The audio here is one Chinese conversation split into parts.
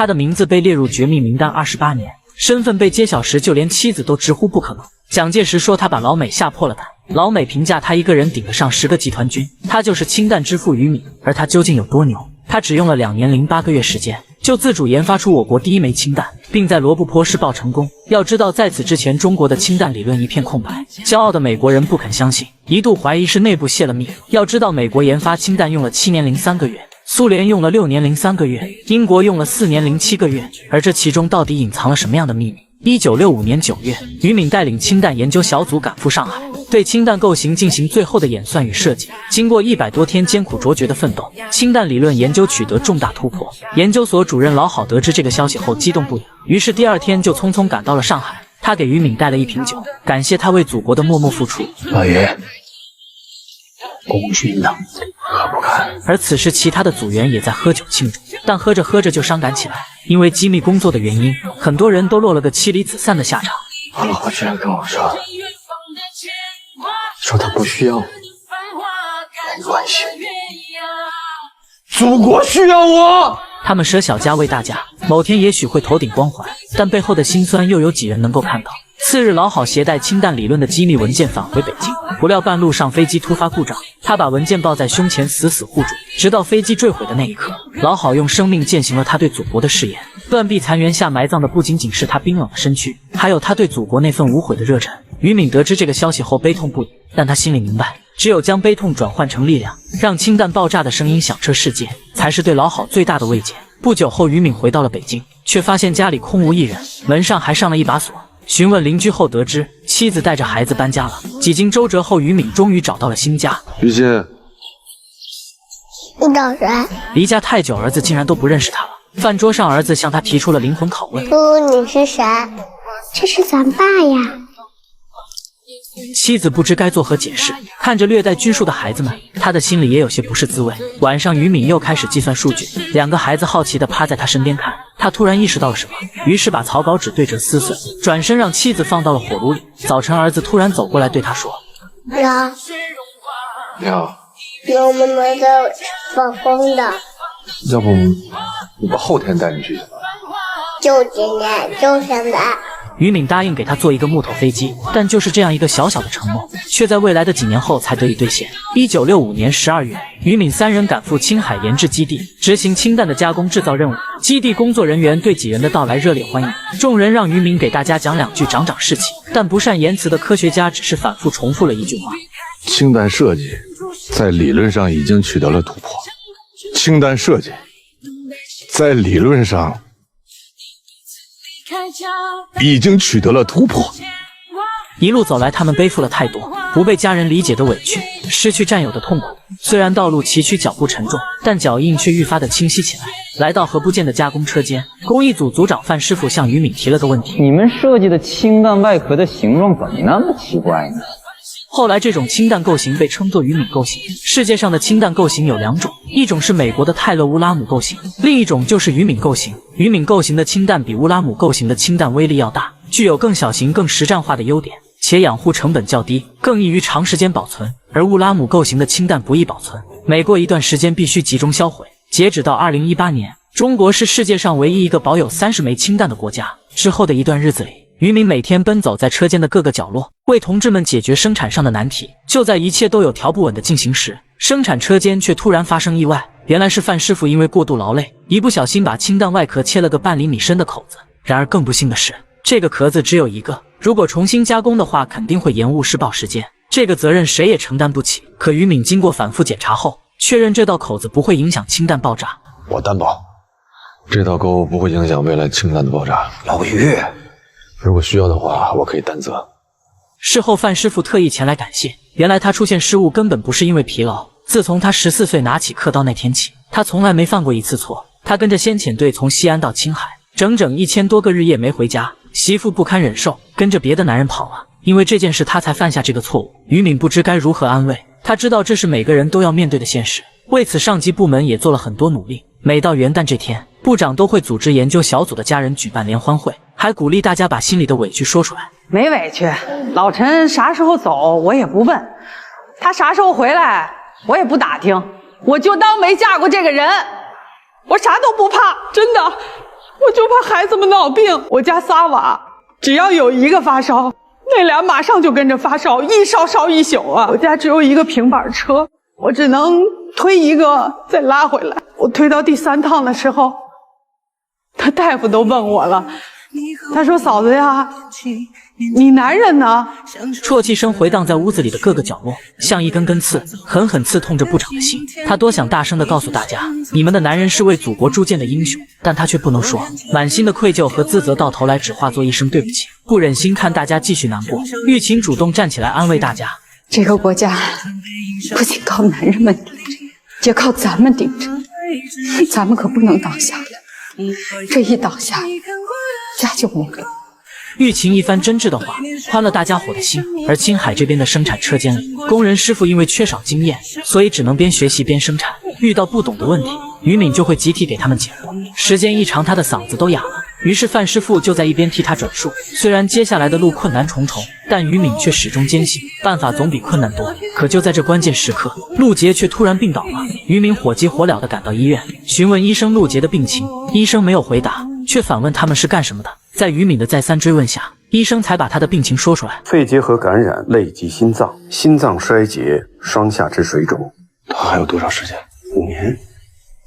他的名字被列入绝密名单28年，身份被揭晓时，就连妻子都直呼不可能。蒋介石说他把老美吓破了胆，老美评价他一个人顶得上10个集团军，他就是氢弹之父于敏。而他究竟有多牛？他只用了2年0 8个月时间，就自主研发出我国第1枚氢弹，并在罗布泊试爆成功。要知道，在此之前，中国的氢弹理论一片空白，骄傲的美国人不肯相信，一度怀疑是内部泄了密。要知道，美国研发氢弹用了7年0 3个月。苏联用了6年0 3个月，英国用了4年0 7个月，而这其中到底隐藏了什么样的秘密？1965年9月，于敏带领氢弹研究小组赶赴上海，对氢弹构型进行最后的演算与设计。经过100多天艰苦卓绝的奋斗，氢弹理论研究取得重大突破。研究所主任老郝得知这个消息后激动不已，于是第2天就匆匆赶到了上海。他给于敏带了一瓶酒，感谢他为祖国的默默付出。老爷，功勋呢？喝不干。而此时，其他的组员也在喝酒庆祝，但喝着喝着就伤感起来。因为机密工作的原因，很多人都落了个妻离子散的下场。我老婆居然跟我说他不需要我，没关系，祖国需要我。他们舍小家为大家，某天也许会头顶光环，但背后的辛酸又有几人能够看到？次日，老郝携带氢弹理论的机密文件返回北京，不料半路上飞机突发故障，他把文件抱在胸前死死护住，直到飞机坠毁的那一刻，老郝用生命践行了他对祖国的誓言。断壁残垣下埋葬的不仅仅是他冰冷的身躯，还有他对祖国那份无悔的热忱。于敏得知这个消息后悲痛不已，但他心里明白，只有将悲痛转换成力量，让氢弹爆炸的声音响彻世界，才是对老郝最大的慰藉。不久后，于敏回到了北京，却发现家里空无一人，门上还上了一把锁。询问邻居后得知，妻子带着孩子搬家了。几经周折后，于敏终于找到了新家。于心，你找谁？离家太久，儿子竟然都不认识他了。饭桌上，儿子向他提出了灵魂拷问：你是谁？这是咱爸呀。妻子不知该作何解释，看着略带拘束的孩子们，他的心里也有些不是滋味。晚上，于敏又开始计算数据，2个孩子好奇地趴在他身边看。他突然意识到了什么，于是把草稿纸对折撕碎，转身让妻子放到了火炉里。早晨，儿子突然走过来对他说：娘，你好，我们在放风的，要不我后天带你去？就今天，就现在。于敏答应给他做一个木头飞机，但就是这样一个小小的承诺，却在未来的几年后才得以兑现。1965年12月，于敏3人赶赴青海研制基地，执行氢弹的加工制造任务。基地工作人员对几人的到来热烈欢迎，众人让于敏给大家讲2句长长士气，但不善言辞的科学家只是反复重复了一句话：氢弹设计在理论上已经取得了突破。氢弹设计在理论上已经取得了突破。一路走来，他们背负了太多不被家人理解的委屈，失去战友的痛苦。虽然道路崎岖，脚步沉重，但脚印却愈发的清晰起来。来到何不见的加工车间，工艺组组长范师傅向于敏提了个问题：你们设计的氢弹外壳的形状怎么那么奇怪呢？后来，这种氢弹构型被称作于敏构型。世界上的氢弹构型有2种，一种是美国的泰勒乌拉姆构型，另一种就是于敏构型。于敏构型的氢弹比乌拉姆构型的氢弹威力要大，具有更小型、更实战化的优点，且养护成本较低，更易于长时间保存。而乌拉姆构型的氢弹不易保存，每过一段时间必须集中销毁。截止到2018年，中国是世界上唯一一个保有30枚氢弹的国家。之后的一段日子里，于敏每天奔走在车间的各个角落，为同志们解决生产上的难题。就在一切都有条不紊的进行时，生产车间却突然发生意外。原来是范师傅因为过度劳累，一不小心把氢弹外壳切了个半厘米深的口子。然而更不幸的是，这个壳子只有一个，如果重新加工的话，肯定会延误试爆时间，这个责任谁也承担不起。可于敏经过反复检查后，确认这道口子不会影响氢弹爆炸。我担保，这道沟不会影响未来氢弹的爆炸。老于，如果需要的话，我可以担责。事后，范师傅特意前来感谢。原来他出现失误根本不是因为疲劳，自从他14岁拿起刻刀那天起，他从来没犯过一次错。他跟着先遣队从西安到青海，整整1000多个日夜没回家，媳妇不堪忍受，跟着别的男人跑了。因为这件事，他才犯下这个错误。于敏不知该如何安慰，他知道这是每个人都要面对的现实。为此，上级部门也做了很多努力。每到元旦这天，部长都会组织研究小组的家人举办联欢会，还鼓励大家把心里的委屈说出来。没委屈，老陈啥时候走我也不问，他啥时候回来我也不打听，我就当没嫁过这个人，我啥都不怕，真的，我就怕孩子们闹病。我家仨娃，只要有一个发烧，那俩马上就跟着发烧，一烧一宿啊。我家只有一个平板车，我只能推一个再拉回来。我推到第3趟的时候，他大夫都问我了，他说：“嫂子呀，你男人呢？”啜泣声回荡在屋子里的各个角落，像一根根刺，狠狠刺痛着部长的心。他多想大声地告诉大家，你们的男人是为祖国铸剑的英雄，但他却不能说。满心的愧疚和自责到头来只化作一声对不起，不忍心看大家继续难过。玉琴主动站起来安慰大家：这个国家不仅靠男人们顶着，也靠咱们顶着，咱们可不能倒下了。这一倒下，家就没了。玉琴一番真挚的话，宽了大家伙的心。而青海这边的生产车间里，工人师傅因为缺少经验，所以只能边学习边生产。遇到不懂的问题，于敏就会集体给他们解惑。时间一长，他的嗓子都哑了。于是范师傅就在一边替他转述。虽然接下来的路困难重重，但于敏却始终坚信，办法总比困难多。可就在这关键时刻，陆杰却突然病倒了。于敏火急火燎地赶到医院，询问医生陆杰的病情。医生没有回答，却反问他们是干什么的。在于敏的再三追问下，医生才把他的病情说出来：肺结核感染累及心脏，心脏衰竭，双下肢水肿。他还有多少时间？5年。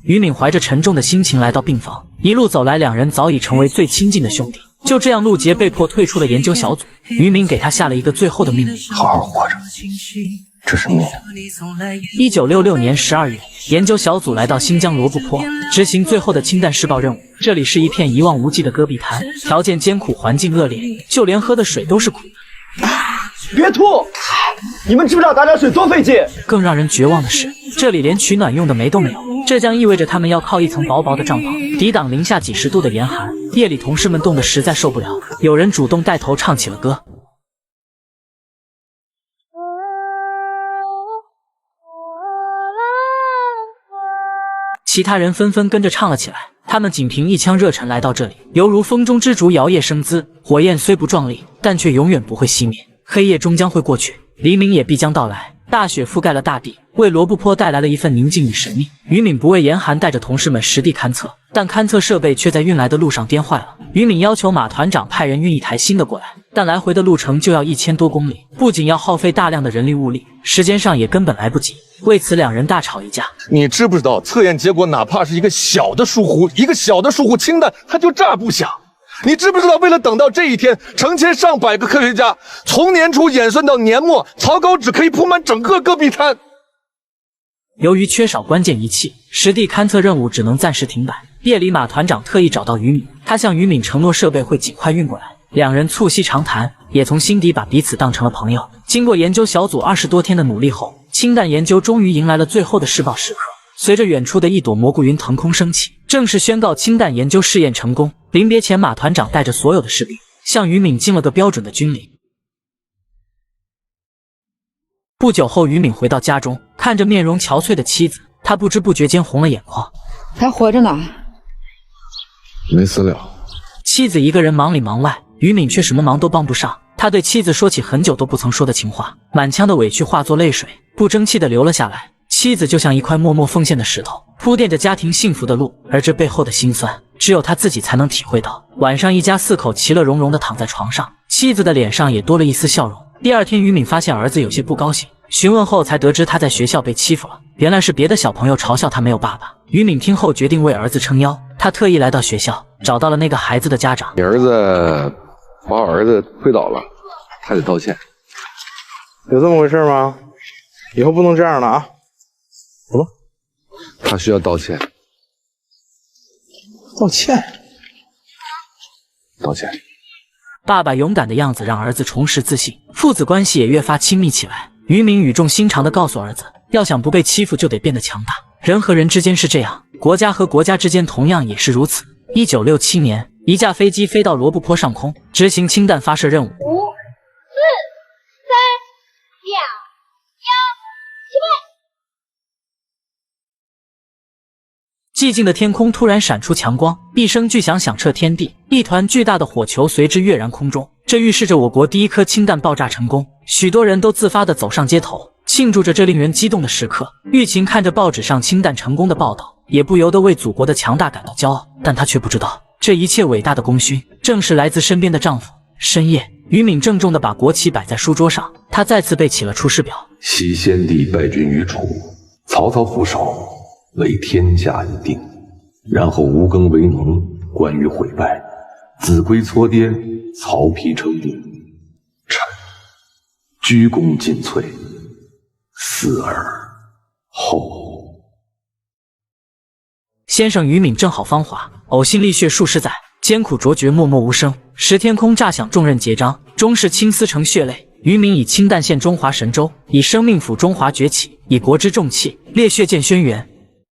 于敏怀着沉重的心情来到病房，一路走来，两人早已成为最亲近的兄弟。就这样，陆杰被迫退出了研究小组。于敏给他下了一个最后的命令：好好活着，这是命。1966年12月，研究小组来到新疆罗布泊，执行最后的氢弹试爆任务。这里是一片一望无际的戈壁滩，条件艰苦，环境恶劣，就连喝的水都是苦的。别吐！你们知不知道打点水多费劲？更让人绝望的是，这里连取暖用的煤都没有，这将意味着他们要靠一层薄薄的帐篷抵挡零下几10度的严寒。夜里，同事们冻得实在受不了，有人主动带头唱起了歌。其他人纷纷跟着唱了起来。他们仅凭一腔热忱来到这里，犹如风中之烛，摇曳生姿。火焰虽不壮丽，但却永远不会熄灭。黑夜终将会过去，黎明也必将到来。大雪覆盖了大地，为罗布泊带来了一份宁静与神秘。于敏不畏严寒，带着同事们实地勘测，但勘测设备却在运来的路上颠坏了。于敏要求马团长派人运一台新的过来，但来回的路程就要1000多公里，不仅要耗费大量的人力物力，时间上也根本来不及。为此，两人大吵一架。你知不知道，测验结果哪怕是一个小的疏忽，氢弹它就炸不响。你知不知道，为了等到这一天，成千上百个科学家从年初演算到年末，草稿纸可以铺满整个戈壁滩。由于缺少关键仪器，实地勘测任务只能暂时停摆。夜里，马团长特意找到于敏，他向于敏承诺设备会尽快运过来。两人促膝长谈，也从心底把彼此当成了朋友。经过研究小组20多天的努力后，氢弹研究终于迎来了最后的试爆时刻。随着远处的一朵蘑菇云腾空升起，正式宣告氢弹研究试验成功。临别前，马团长带着所有的士兵向于敏敬了个标准的军礼。不久后，于敏回到家中，看着面容憔悴的妻子，他不知不觉间红了眼眶。还活着呢，没死了。妻子一个人忙里忙外，于敏却什么忙都帮不上。他对妻子说起很久都不曾说的情话，满腔的委屈化作泪水，不争气的流了下来。妻子就像一块默默奉献的石头，铺垫着家庭幸福的路，而这背后的辛酸，只有他自己才能体会到。晚上，一家4口其乐融融地躺在床上，妻子的脸上也多了一丝笑容。第二天，于敏发现儿子有些不高兴，询问后才得知他在学校被欺负了，原来是别的小朋友嘲笑他没有爸爸。于敏听后决定为儿子撑腰，他特意来到学校，找到了那个孩子的家长。你儿子把我儿子推倒了，他得道歉。有这么回事吗？以后不能这样了啊！走吧。他需要道歉。道歉。道歉。爸爸勇敢的样子让儿子重拾自信，父子关系也越发亲密起来。于敏语重心长地告诉儿子，要想不被欺负就得变得强大，人和人之间是这样，国家和国家之间同样也是如此。1967年，一架飞机飞到罗布泊上空，执行氢弹发射任务。5、4、3、2、1，起飞！寂静的天空突然闪出强光，一声巨响响彻天地，一团巨大的火球随之跃然空中。这预示着我国第一颗氢弹爆炸成功，许多人都自发地走上街头，庆祝着这令人激动的时刻。玉琴看着报纸上氢弹成功的报道，也不由得为祖国的强大感到骄傲，但他却不知道，这一切伟大的功勋，正是来自身边的丈夫。深夜，于敏郑重地把国旗摆在书桌上，她再次背起了《出师表》。昔先帝败军于楚，曹操副手，为天下已定。然后吴更为农，关羽毁败，子规搓跌，曹丕称帝。臣鞠躬尽瘁，死而后。先生于敏正好芳华，呕心沥血数十载，艰苦卓绝，默默无声。时天空乍响，重任结章，终是青丝成血泪。于敏以清淡献中华神州，以生命抚中华崛起，以国之重器，烈血建轩辕。